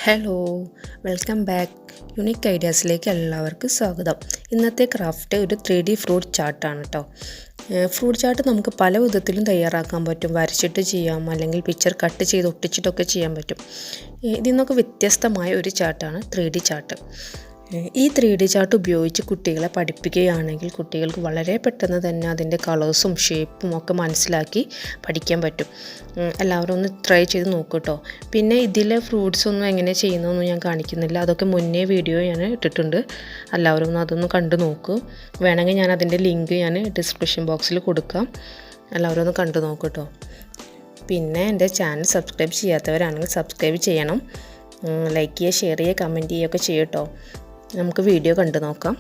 Hello, welcome back. Unique ഐഡിയാസിലേക്ക് എല്ലാവർക്കും സ്വാഗതം. ഇന്നത്തെ ക്രാഫ്റ്റ് ഒരു 3D ഫ്രൂട്ട് ചാർട്ടാണ് കേട്ടോ. ഫ്രൂട്ട് ചാർട്ട് നമുക്ക് പല വിധത്തിലും തയ്യാറാക്കാൻ പറ്റും. വരച്ചിട്ട് ചെയ്യാം, അല്ലെങ്കിൽ പിക്ചർ കട്ട് ചെയ്ത് ഒട്ടിച്ചിട്ടൊക്കെ ചെയ്യാൻ പറ്റും. ഇതിൽ നിന്നൊക്കെ വ്യത്യസ്തമായ ഒരു ചാർട്ടാണ് 3D ചാർട്ട്. ഈ 3D ചാർട്ട് ഉപയോഗിച്ച് കുട്ടികളെ പഠിപ്പിക്കുകയാണെങ്കിൽ കുട്ടികൾക്ക് വളരെ പെട്ടെന്ന് തന്നെ അതിൻ്റെ കളേഴ്സും ഷേപ്പും ഒക്കെ മനസ്സിലാക്കി പഠിക്കാൻ പറ്റും. എല്ലാവരും ഒന്ന് ട്രൈ ചെയ്ത് നോക്കൂ കേട്ടോ. പിന്നെ ഇതിലെ ഫ്രൂട്ട്സ് ഒന്നും എങ്ങനെ ചെയ്യുന്നതെന്നും ഞാൻ കാണിക്കുന്നില്ല. അതൊക്കെ മുന്നേ വീഡിയോ ഞാൻ ഇട്ടിട്ടുണ്ട്. എല്ലാവരും ഒന്ന് അതൊന്ന് കണ്ടു നോക്കൂ. വേണമെങ്കിൽ ഞാൻ അതിൻ്റെ ലിങ്ക് ഞാൻ ഡിസ്ക്രിപ്ഷൻ ബോക്സിൽ കൊടുക്കാം. എല്ലാവരും ഒന്ന് കണ്ടു നോക്കൂ കേട്ടോ. പിന്നെ എൻ്റെ ചാനൽ സബ്സ്ക്രൈബ് ചെയ്യാത്തവരാണെങ്കിൽ സബ്സ്ക്രൈബ് ചെയ്യണം. ലൈക്ക് ചെയ്യുക, ഷെയർ ചെയ്യുക, കമൻറ്റ് ചെയ്യുകയൊക്കെ ചെയ്യട്ടോ. നമുക്ക് വീഡിയോ കണ്ടു നോക്കാം.